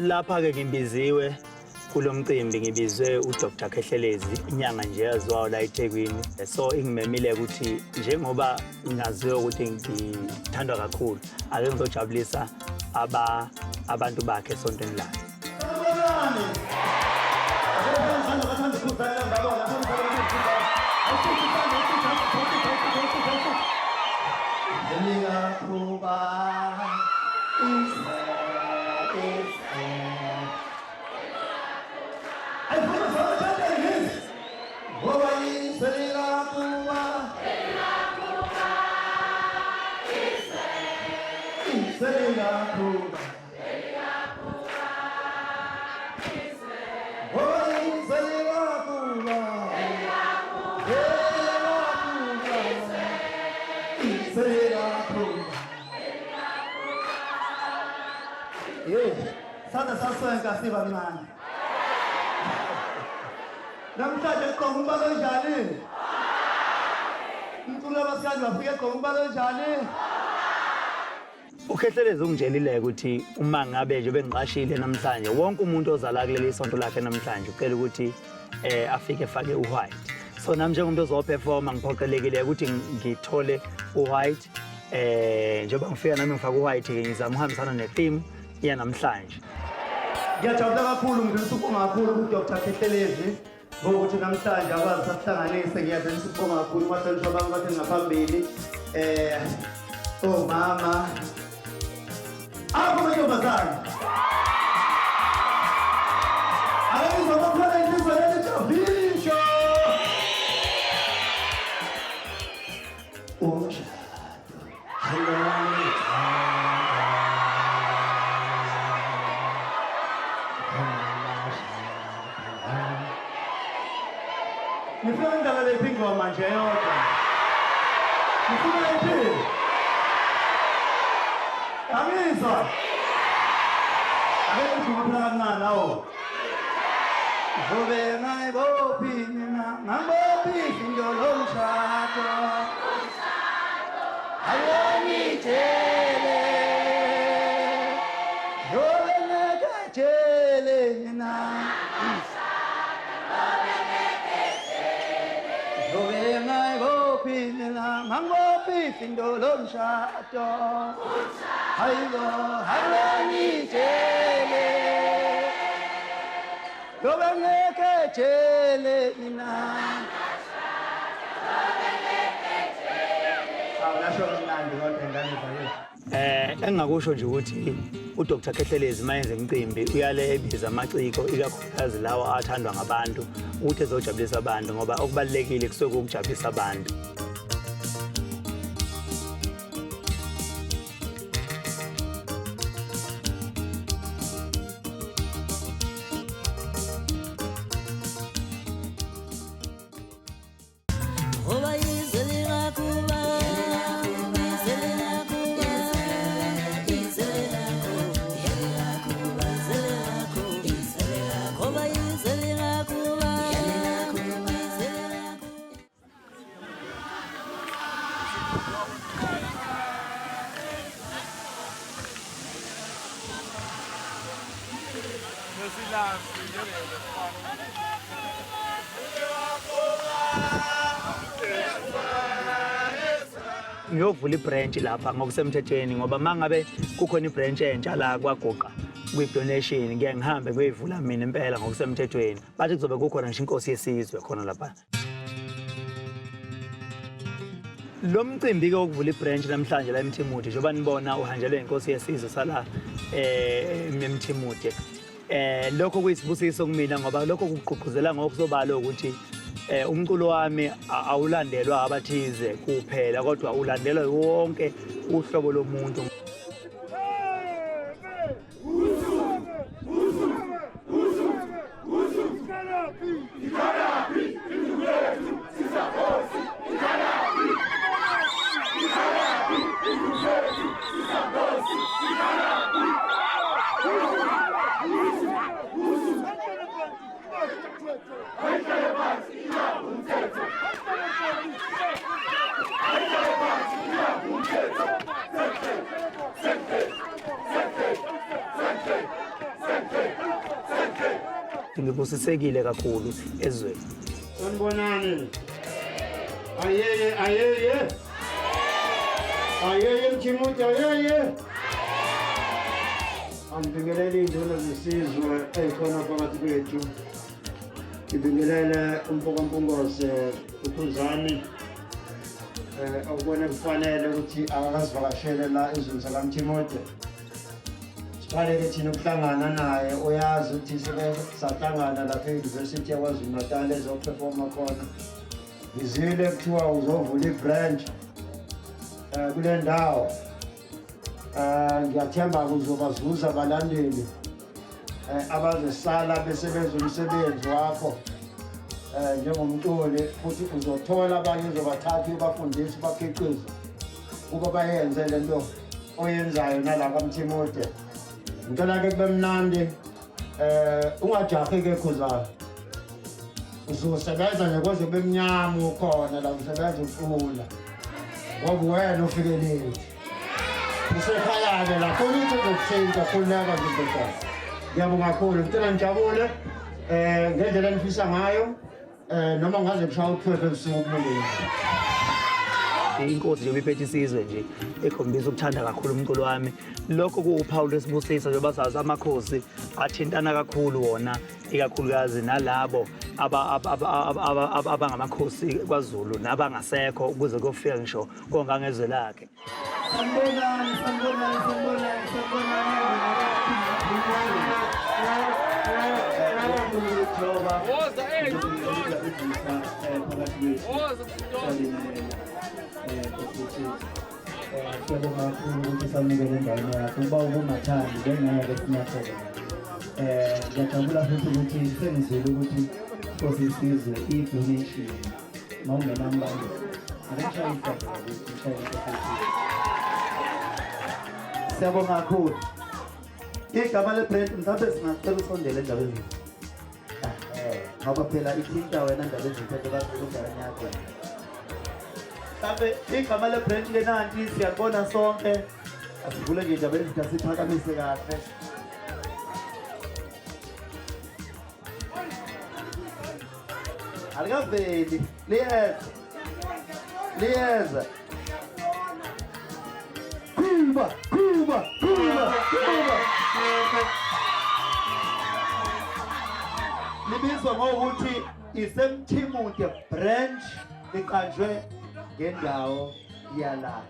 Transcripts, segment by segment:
Lapha ke ngimbiziwe kulo mcimbi ngibizwe uDr Khehlelezi inyanga nje yaziwayo la eThekwini. So ingimemile ukuthi njengoba ngaziwe ukuthi ngithandwa kakhulu ake ngizojabulisa abantu bakhe esontweni lakhe. Sana saswenka siba mncane. Namhlanje uqonga umbalo onjani? Umculo wabasikandi wafika eqonga umbalo onjani? Ukhehlelezi ungitshelile ukuthi uma ngabe nje bengiqashile namhlanje wonke umuntu ozala kuleli sonto lakhe namhlanje ucela ukuthi afike efake uwhite. So nami njengomuntu ozoperforma ngiphoqelekile ukuthi ngithole uwhite njengoba ngifika nami ngifaka uwhite ke ngizama uhambisana ne-theme yanamhlanje. Ngiyajabula kakhulu ngidlulisa ukubonga kakhulu kuDr Khehlelezi ngokuthi namhlanje akwazi sahlanganise. Ngiyadlulisa ukubonga kakhulu kubahlonishwa bami bathe ngaphambili omama amantombazane abakhona insizwa yethu nifuna ngidlalele iphi ingoma nje yodwa? Nifuna iphi? Kamizwa? Ake ngijuma phela kancane lawo. Zobe ngayibophi mina, ngangibophi izinto lomshado. Ayongitshele, zobe ngeketshele mina. Mangophi indolo mshado hayibo hayongitshele lobe ngeketshele mina awulasho mnandi kodwa ingane zayo. Engingakusho nje ukuthi uDr Khehlelezi mayenze imicimbi uyale ebiza amaciko ikakhulukazi lawa athandwa ngabantu ukuthi ezojabulisa abantu ngoba okubalekile kusuke ukujabulisa abantu. Ngiyovula ibranch lapha ngokusemthethweni ngoba mangabe kukhona ibranch entsha la kwaGoqa kwi-donation ngeke ngihambe kuyivula mina impela ngokusemthethweni bathi kuzobe kukhona ngisho inkosi yesizwe khona lapha. Lo mcimbi ke ukuvula ibranch namhlanje la eMthimuthe njengoba nibona uhanjelwe inkosi yesizwe sala eMthimuthe. Lokho kuyisibusiso kumina ngoba lokho kugqugquzela ngokusobala ukuthi umculo wami awulandelwa abathize kuphela kodwa ulandelwa wonke uhlobo lomuntu. ngibusisekile kakhulu ezweni. Sanibonani. Ayeye Mchimuti ayeye. Angibingelele indlela zesizwe ezikhona phakathi kwethu. Ngibingelele umphokompongose uKhuzani. Ukubona kufanele ukuthi akazivakashele la ezweni sakaMchimuti. Sifanele thina ukuhlangana naye uyazi ukuthi sahlangana lapha e-University yaKwaZulu Natal ezoperforma khona. Ngizile kuthiwa uzovula i-branch kule ndawo. Ngiyathemba uzobazuza abalandeli abazosala besebenza umsebenzi wakho njengomculi futhi uzothola abanye uzobathatha ubafundisa ubakhiqize kuba bayenze lento oyenzayo nalapha eMchimuti. Ngicela ke kube mnandi ungajahi-ke Khuzani. Uzosebenza nje kwaze kube mnyama ukhona la usebenza ufuna. Ngoba wena ufikelele. Usekhaya-ke la khona into ezokuthinta khululeka nje ntokazi. Ngiyabonga kakhulu ngicela nijabule ngendlela enifisa ngayo noma ngaze kushaya uphephe ebusuku kumele. Inkosi nje bephethe isizwe nje ekhombisa ukuthanda kakhulu umculo wami. Lokho kuwuphawu lwesibusisa njengoba sazi amakhosi athintana kakhulu wona ikakhulukazi nalabo abangamakhosi kwaZulu nabangasekho ukuze kufike ngisho kongangezwe lakhe. Sanibonani. Ngiyabonga kakhulu ukuthi samukele endaweni yakho uba ubungathandi bengeke sinyathele. Ngiyajabula futhi ukuthi sengizwile ukuthi Nkosi isizwe i-donation mawungenambalo akashayisa siyabonga kakhulu. Igama le-brand mhlawumbe singacela usondele endabeni ngoba phela ithinta wena ndaba eziphethe kakhulu endaweni yakho. Mhlawumbe igama le-brand lenanti siyabona sonke asivule nje indaba ezinto asiphakamise kahle. Alikaveli liyeza Kuba libizwa ngokuthi iseMchimuti branch iqanjwe ngendawo yala.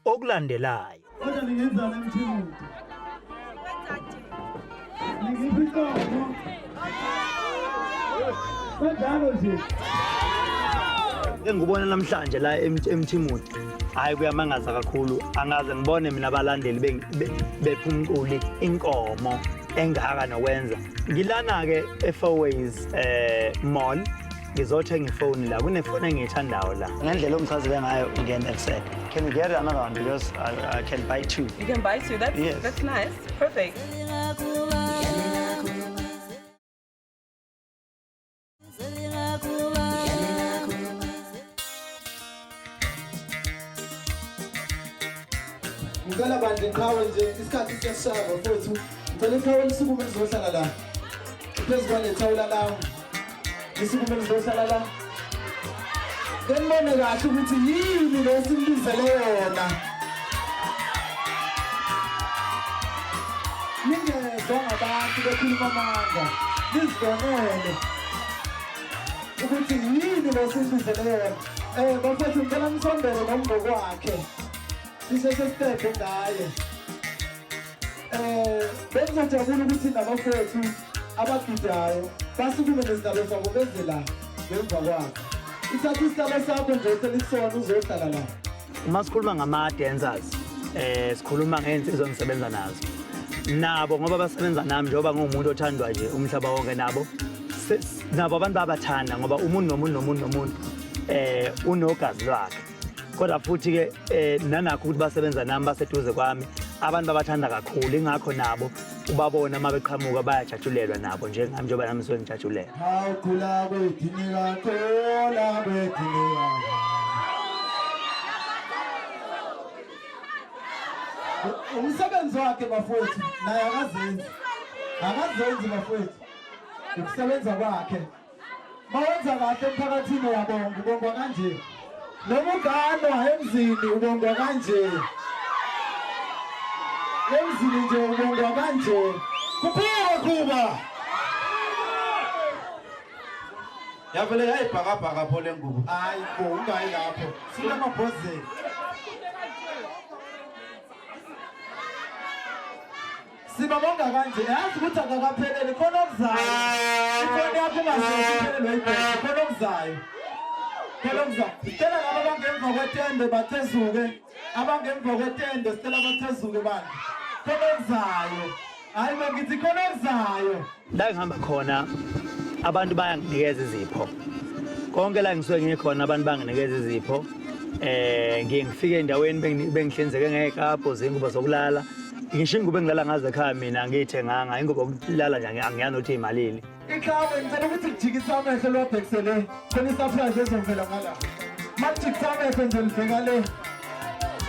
Okulandelayo Kodwa ningenzana eMchimuti. Ningiphinqomo. Kanjalo nje. engibona namhlanje la eMchimuti hayi kuyamangaza kakhulu. Angaze ngibone mina abalandeli bephumquli inkomo engaka nokwenza. Ngilana ke eFourways mall ngizothenga ifoni la kunefoni engiyithandayo la ngendlela omchazile ngayo ngene excel. Can you get another one because I can buy two. You can buy two. That's Yes. that's nice. Perfect. Ngicela bandle qhawe nje isikhathi siyashaya mfowethu. Ngicela iqhawe lisukume lizohlala la. Phezu kwalethawula lawo. Lisukume lizohlala la. Ngibone kahle ukuthi yini lesimlizele yona. Ningezwa ngabantu bekhuluma amanga. Nizibonele ukuthi yini lesimlizele yona. Bafethu ngicela nisondele nomgqoko wakhe. Sisesestephe ngaye. Bengizojabula ukuthi nabafowethu abagidayo basukume nezindaba zabo beze la ngemva kwakho. Ithatha isihlalo sakho nje selisona uzohlala la. Uma sikhuluma ngama-dancers sikhuluma ngey'nsizwa engisebenza nazo nabo ngoba basebenza nami njengoba ngumuntu othandwa nje umhlaba wonke nabo nabo abantu bayabathanda ngoba umuntu nomuntu unogazi lwakhe. kodwa futhi ke nanakho ukuthi basebenza nami baseduze kwami abantu babathanda kakhulu ingakho nabo ubabona uma beqhamuka bayajatshulelwa nabo njengami njengoba nami ngisuke ngijatshulela. Khula kwethinika thola kwethinika. Umsebenzi wakhe bafowethu naye akazenzi bafowethu ukusebenza kwakhe mawenza kahle emphakathini uyabonga ubongwa kanje noma uganwa emzini ubongwa kanje emzini nje ubongwa kanje kuphila kuba yavele yayibhakabhaka pho le ngubo hayi bo ungayi lapho sinamabhozeni. Sibabonga kanje yazi ukuthi akakaphelele khona okuzayo ifoni yakho ungasiphelelwe ibhesi khona okuzayo sicela laba abangemva kwetende bathezuke abangemva kwetende sicela bathezuke bantu khona okuzayo hayi mangithi khona okuzayo. La ngihamba khona abantu bayanginikeza izipho konke la ngisuke ngikhona abantu banginikeza izipho ngifike endaweni bengihlinzeke ngekapho zingubo zokulala ngisho ingubo engilala ngazo ekhaya mina angiyithenganga ingubo yokulala nje angiyanothi imalini. Iklawe ngicela ukuthi kujikisa amehlo lobhekisele khona isurprise ezovela ngala majikisa amehlo nje libheka le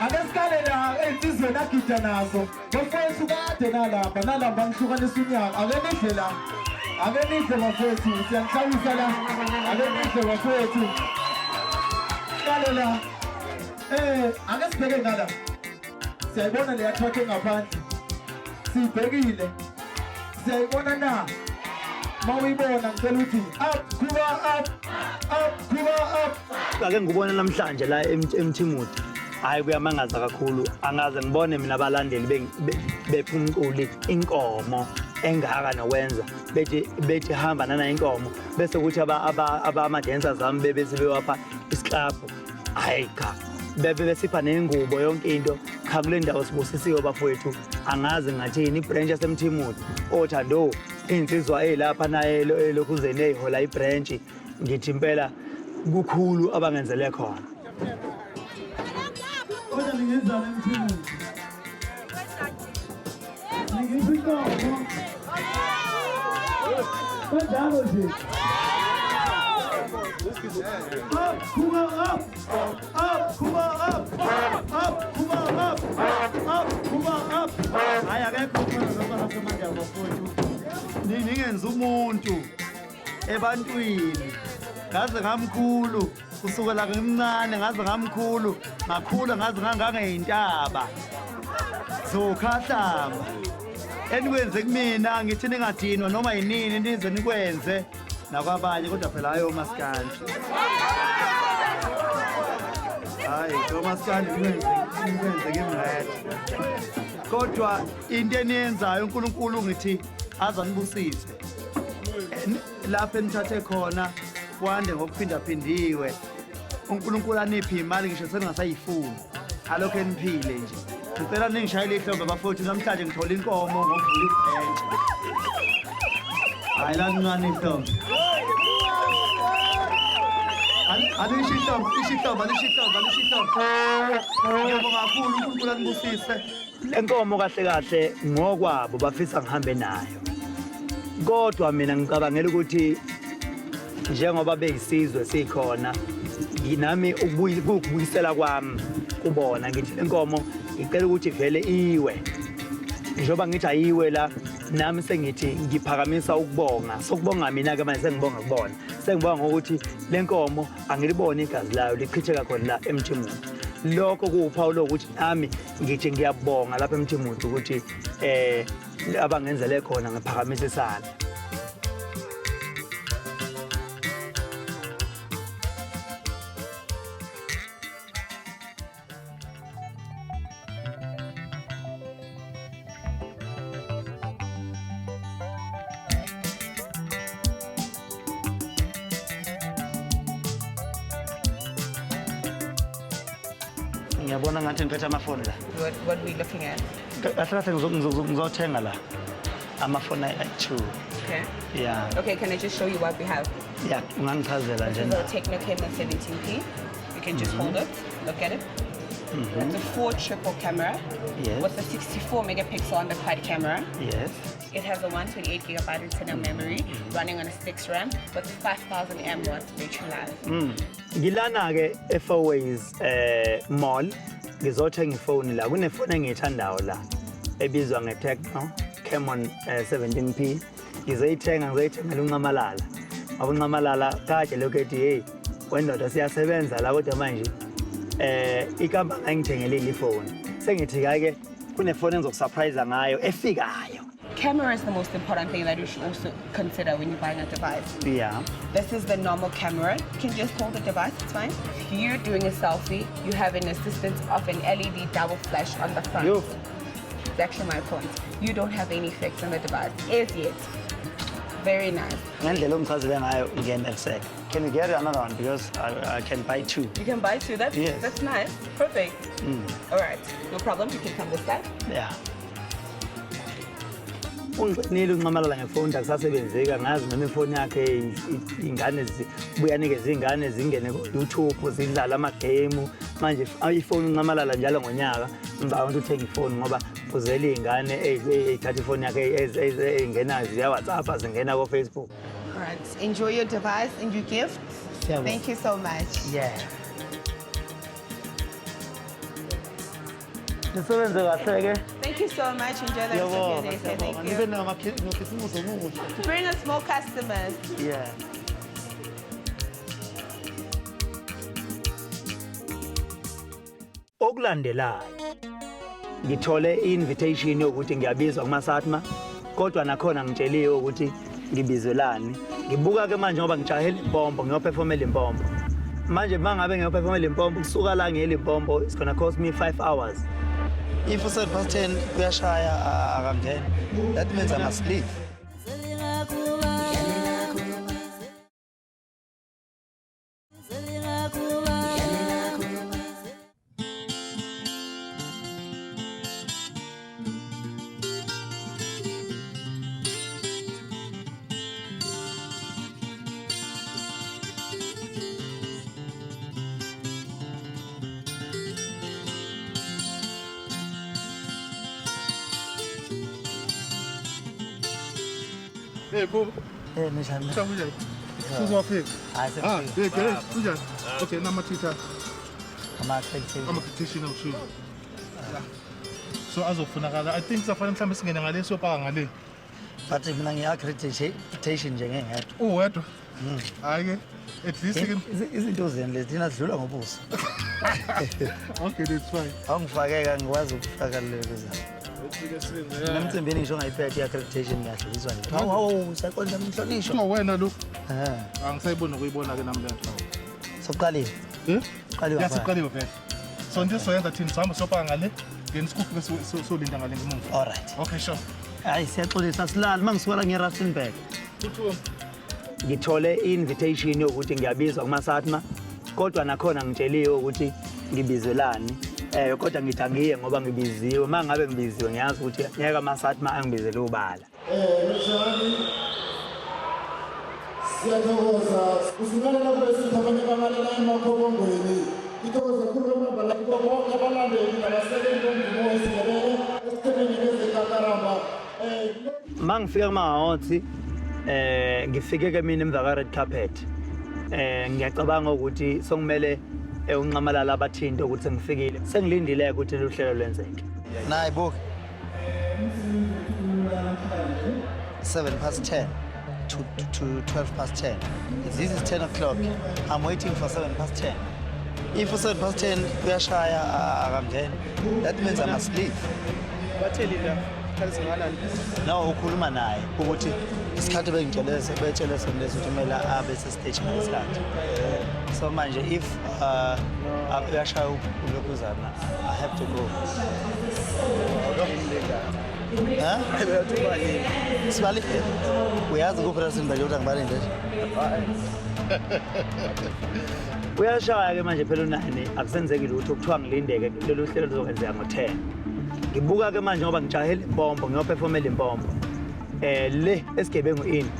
ake sikale la insizweni agida nazo bafowethu kade nalapha ngihlukanisa unyaka ake nihle la ake nihle bafowethu siyanhlawisa la ake nihle bafowethu sikale la ake sibheke ngala siyayibona le yathwakhe ngaphandle sibhekile siyayibona na mawuyibona ngicela ukuthi up kuba up ake ngibone namhlanje la eMthimuthu hayi kuyamangaza kakhulu angaze ngibone mina abalandeli bephumquli inkomo engaka nokwenza bethi hamba nana inkomo bese kuthi ama-dancers ami bebese bewapha isiklabhu hayi cha besipha nengubo yonke into kha kule ndawo sibusisiwe bafowethu angazi ngathini ibranch yaseMthimuthu othando insizwa elapha naye elokhuzeni eyihola ibranch ngithi impela kukhulu abangenzele khona. kodwa ningenzana eMthimuthu ningizikomo kanjalo nje hayi akekho khona nasemanje abafowethu ningenza umuntu ebantwini ngaze ngamkhulu kusukela ngimncane ngaze ngamkhulu ngakhula ngaze ngangangeyintaba zokhahlamba enikwenze kumina ngithi ningadinwa noma yinini nize nikwenze nakwabanye kodwa phela hayi omaskandi hayi omaskandi nikwenze kimrede kodwa into eniyenzayo uNkulunkulu ngithi azanibusise lapho enithathe khona kwande ngokuphindaphindiwe uNkulunkulu aniphi imali ngisho seningasayifuni alokho eniphile nje ngicela ningishayele ihlombe bafowethu namhlanje ngithola inkomo ngokuvula ibranch hayi la ncane ihlombe alishihlombe ngiyabonga kakhulu uNkulunkulu anibusise le nkomo kahle kahle ngokwabo bafisa ngihambe nayo kodwa mina ngicabangela ukuthi njengoba beyisizwe sikhona nginami ukubuyisela kwami kubona ngithi lenkomo ngicela ukuthi vele iwe njengoba ngithi ayiwe la nami sengithi ngiphakamisa ukubonga sokubonga mina ke manje sengibonga kubona sengibonga ngokuthi lenkomo angilibone igazi layo lichitheka khona la eMthimuthu lokho kuwuphawu lokuthi nami ngithi ngiyabonga lapha eMthimuthu ukuthi abangenzele khona ngiphakamisa isandla. Ngiyabona ngathi ngiphethe amafoni la. What are we looking at? Kahle ngizothenga la amafoni ay2. Okay. Yeah. Okay, can I just show you what we have? Yeah, ungangichazela This nje is na. our Techno Camera 17P. You can just hold it, look at it. It's a 4 camera Yes. with a 64 megapixel on the quad camera. Yes. It has a 128 gigabyte internal memory running on a 6 RAM with 5,000 mAh battery life. Ngilana ke eFourways mall ngizothenga ifoni la kunefoni engiyithandayo la ebizwa ngeTecno Camon 17P ngizoyithengela uncamalala abuncamalala kade lokho ethi hey wendoda siyasebenza la kodwa manje ikamba ngangithengelile ifoni sengithi ke kunefoni engizokusurprise ngayo efikayo. Camera is the most important thing that you should also consider when you're buying a device. Yeah. This is the normal camera. You can just hold the device, it's fine. If you're doing a selfie, you have an assistance of an LED double flash on the front. Yo. It's actually my point. You don't have any effects on the device as yet. Very nice. Ngendlela umchazele ngayo ngiyenzeka. Can we get another one because I can buy 2. You can buy 2. That's Yes. that's nice. Perfect. All right, no problem. You can come this side. Yeah. Ungiqinile uncamalala ngefoni akusasebenzeki ngazi noma ifoni yakhe ingane buyanikeza ingane zingene ku YouTube zidlala ama game manje ifoni uncamalala njalo ngonyaka ngicabanga ukuthi uthenga ifoni ngoba uzele ingane ezithatha ifoni yakhe ezingena via WhatsApp zingena ku Facebook. All right, enjoy your device and your gift. Yeah. Thank you so much. Yeah. Nisebenze kahle ke. Thank you so much. Enjoy the rest of your day. sir. Thank you. nokhisimuso omuhle. Bring us more customers. Yeah. Okulandelayo ngithole i-invitation yokuthi ngiyabizwa kumaSatma kodwa nakhona ngitsheliwe ukuthi ngibizelani. Ngibuka ke manje ngoba ngijahela impompo ngiyoperformela impompo. Manje mangabe ngiyoperformela impompo kusuka la ngiyela impompo it's gonna cost me 5 hours. If you said past 10 kuyashaya akangena. That means I must leave. Hey, Bob. Eh nishana. Kunjani? Sizofika. Hayi Ah, sefika. yeah, kunjani? Okay, nama teacher. Ama-accreditation. I'm a petition of you. So azofunakala. I think safanele mhlambe singene ngale siyopaka ngale. But mina ngiya-accreditation nje ngengedwa. Wedwa. Hayi ke. At least you can. Izinto zeni lezi thina sidlula ngobuso. Okay, that's fine. Awungifakeka ngikwazi ukufaka lezo zinto. Nemcimbini ngisho ngayiphethe i-accreditation ngiyadluliswa nje. Hawu saqonda umhlonishwa. So wena lo Eh. angisayibona ukuyibona ke nami le nto. Sokuqalile. Eh? Qaliwa. Yasiqaliwe vele. So nje soyenza thini sihamba siyopaka ngale. Then sikhuphe bese solinda ngale ngemuva. All right. Okay, sure. Hayi siyaxolisa silali mangisuka la nge-Rustenburg. Uthu Ngithole i-invitation yokuthi ngiyabizwa kumaSatma kodwa nakhona ngitsheliwe ukuthi ngibizelani. Kodwa ngithi angiye ngoba ngibiziwe. Mangabe ngibiziwe ngiyazi ukuthi ngeke amaSatma angibizele ubala. Mshani siyathokoza kusukela lapho esithabane bamalela emakhobongweni ithokoza khulu kwamabala bonke abalandeli nabasebenzi bomvumo wesiNdebele esithebeni bezekakaramba Mangifika kumahhotsi ngifike ke mina emva ka-red carpet ngiyacabanga ukuthi songimele uncamalala abathinte ukuthi sengifikile sengilindile ukuthi luhlelo lwenzeke. Nayi buka 7:10 to 12:10. This is 10 o'clock. I'm waiting for 7:10. If 7:10 kuyashaya akangena. That means I must leave. No, ukhuluma naye ukuthi isikhathi bengitshelese betshelese leso ukuthi kumele abe sestage ngesikhathi. So manje if uyashaya ulokhuzana I have to go. Ha? Sibali. Uyazi kuphi Rustenburg ukuthi angibale nje. Uyashaya ke manje phela unani akusenzeki lutho kuthiwa ngilindeke lelo hlelo lizokwenzeka ngo-10. Ngibuka ke manje ngoba ngijahela impompo ngiyoperformela impompo. Le esigebengu ini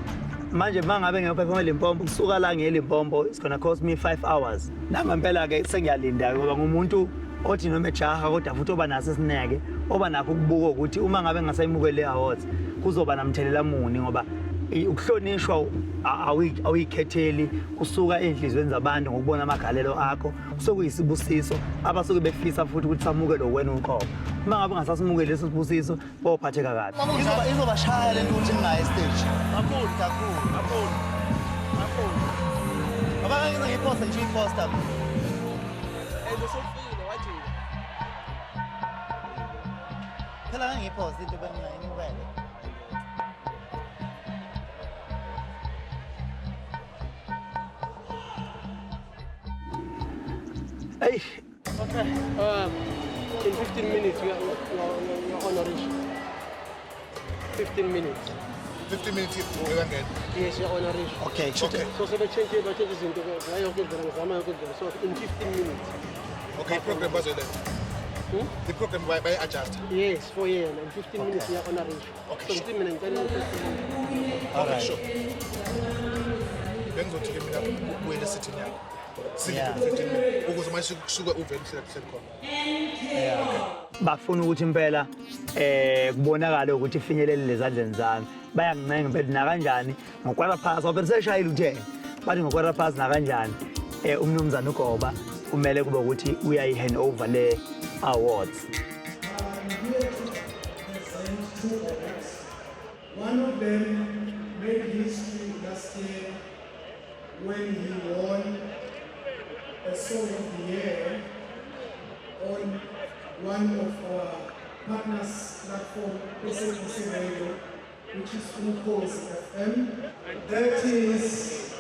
manje mangabe ngiyophefoma eLimpopo kusuka la ngeLimpopo it's gonna cost me 5 hours nangempela ke sengiyalinda ngoba ngumuntu othi noma ejaha kodwa futhi oba naso isineke oba nakho ukubuka ukuthi uma ngabe ngasayimukele awards kuzoba namthelela muni ngoba ukuhlonishwa awuyikhetheli kusuka enhlizweni zabantu ngokubona amagalelo akho kusokuyisibusiso abasuke befisa futhi ukuthi samuke lo wena uqobo uma ngabe ngasasimukele leso sibusiso bophatheka kabi izoba shaya lento ukuthi ningayi stage kakhulu abanye ngiyiposta nje iposta phela ngiyiposta into beningayimukele hey Okay. In 15 minutes, we are on a reach. 15 minutes. 15 minutes again. Yes, we are on a reach. okay Okay. So, we change into so in 15 minutes. Okay, program was there. The program by adjust. Yes, 4 a.m. In 15 minutes, we are on a reach. Okay, So, sure. 15 minutes, 10 minutes, 15 minutes. Okay, sure. Bengizothi mina kuyena sitting yakho. Yeah. 15 minutes. Ukuze manje kusuka uveni khona. bafuna ukuthi impela kubonakala ukuthi ifinyelele lezandleni zami bayangincenga impela na kanjani ngokwara pass ngoba seshayile uthe bathi ngokwara pass na kanjani umnumzana uGoba kumele kube ukuthi uyayi hand over le awards. One of them made history last year when he won a Song of the Year on one of our partners platform, SABC Radio, which is Khuzani FM. That is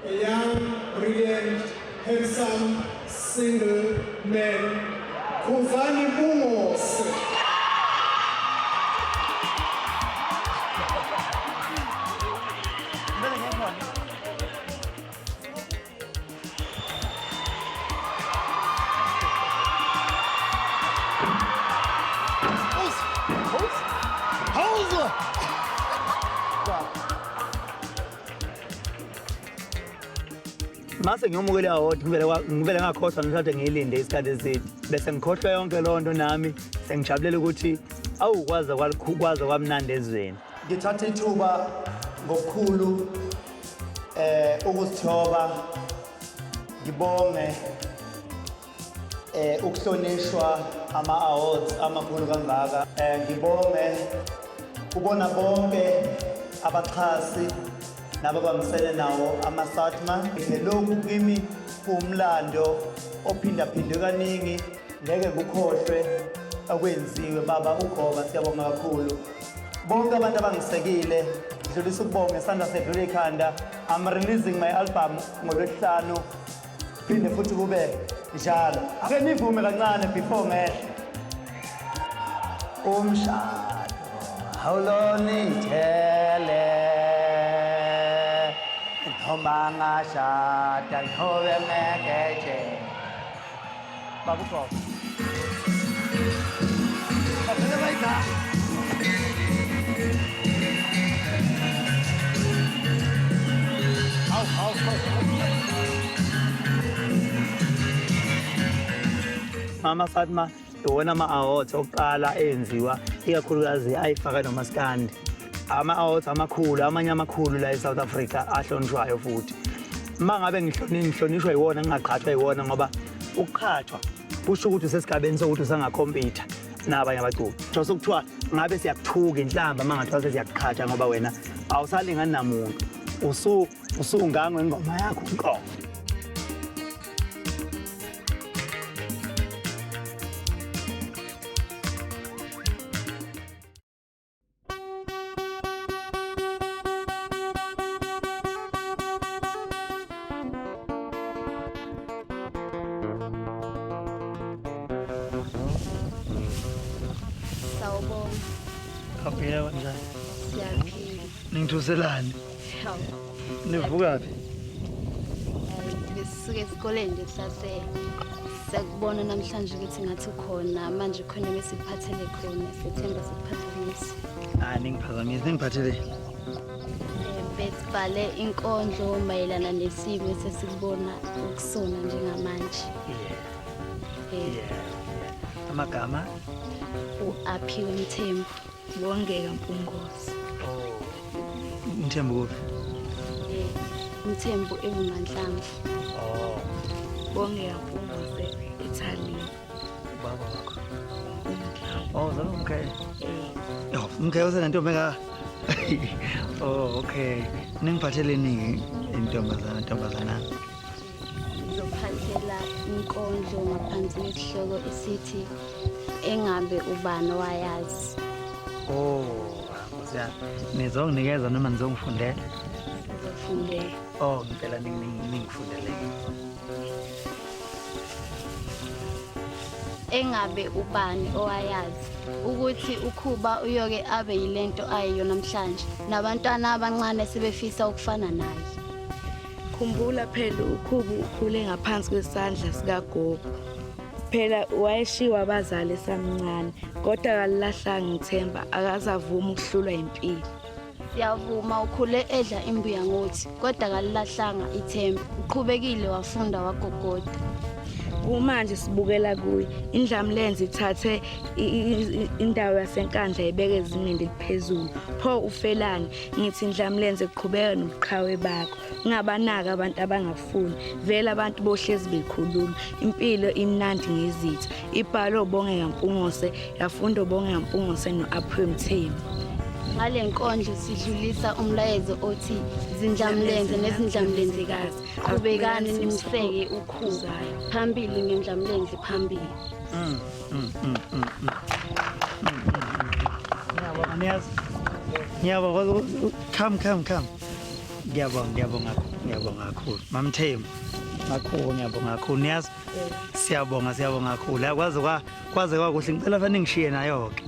a young, brilliant, handsome, single man, Khuzani Bo. Mase ngiyomukele award ngivele ngakhohlwa ngithathe ngiyilinde isikhathi eside bese ngikhohlwa yonke lonto nami sengijabulela ukuthi awukwaza kwalikwaza kwamnandi ezweni. ngithatha ithuba ngokukhulu ukuzithoba ngibonge ukuhlonishwa ama-awards amakhulu kangaka ngibonge kubona bonke abaxhasi nababambisene nawo ama-SATMA lokhu kimi kuwumlando ophindaphindwe kaningi ngeke kukhohlwe akwenziwe baba uGoba siyabonga kakhulu bonke abantu abangisekile ngidlulisa ukubonga isandla sedlule ikhanda I'm releasing my album ngoLwesihlanu phinde futhi kube njalo ake nivume kancane before ngehle umshado awulonithele noma ngashada ngihobe ngekeje baba uGoba baphela bayidla Mama SATMA iwona ama-awards okuqala enziwa ikakhulukazi ayifaka noMaskandi ama-awards amakhulu amanye amakhulu la eSouth Africa ahlonishwayo futhi mangabe ngihlonishwa yiwona ngingaqhathwa yiwona ngoba ukuqhathwa kusho ukuthi usesigabeni sokuthi usangakhompyutha nabanye abaculi just ukuthiwa ngabe siyakuthuka inhlamba mangathiwa sesiyakuqhatha ngoba wena awusalingani namuntu usungango ingoma yakho uqobo. Sawubona, Kaphila kanjani? siyaphila. Ningithuselani? Hawu, Nivukaphi? besisuke esikoleni nje sekubona namhlanje ukuthi ngathi khona manje khona besiphathele khona sethemba sikuphathelise. Hayi ningiphazamisa ningiphathele. sivale inkondlo mayelana nesimo esesikubona ukusona njengamanje. Amagama U-Aphiwe Mthembu, Bongeka Mpungose. Mthembu kuphi? Mthembu ebuManhlangu. Bongeka Mpungose eThalini. Baba wakho. Okay. Okay, usenantombi ka. Okay. Ningiphatheleni intombazana. Ngizophathela inkondlo ngaphansi kwesihloko esithi engabe ubani wayazi. Ngiyazwa. Nizonginikeza noma nizongifundela? Ngizofundela. Ngicela ningifundele. Engabe ubani owayazi ukuthi ukhuba uyoke abe yilento ayiyo namhlanje nabantwana abancane sebefisa ukufana naye. Khumbula phela ukhubu ukhule ngaphansi kwesandla sikagogo. Phela wayeshiwa abazali esamncane kodwa akalahlanga ngithemba akazavuma ukuhlulwa impilo. Siyavuma ukhule edla imbuya ngothi kodwa akalahlanga ithemba. Uqhubekile wafunda wagogoda. Kumanje sibukela kuye indlamlenze ithathe indawo yasenkandla ibeke ezingeni eliphezulu. Pho ufelani ngithi indlamlenze kuqhubeka nobuqhawe bakho. Ungabanaka abantu abangafuni. Vele abantu bohlezi bekhuluma. Impilo imnandi ngezitha. Ibhalo Bongeka Mpungose yafunda Bongeka Mpungose no-Aphiwe Mthembu. Ngale nkondlo sidlulisa umlayezo othi izindlamlenze nezindlamlenzekazi qhubekani nimseke ukhuba phambili ngendlamlenze phambili. Ngiyabonga. Come. Ngiyabonga kakhulu. Mamthembu. Ngiyabonga kakhulu. Niyazi? Siyabonga kakhulu. Kwaze kwakuhle ngicela fanele ngishiye nayo ke.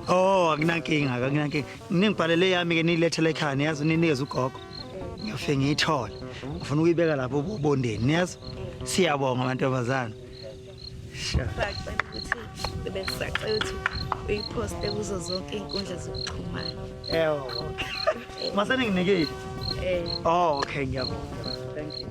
Akunankinga. Ningibhalele yami ke nilethele ekhaya niyazi ninikeze ugogo. Ngiyafike ngiyithole. Ngifuna ukuyibeka lapho ubondeni niyazi? Siyabonga amantombazana. Sacela ukuthi besacela ukuthi uyiposte kuzo zonke inkundla zokuxhumana. Okay. Masani nginikile. Okay ngiyabonga. Thank you.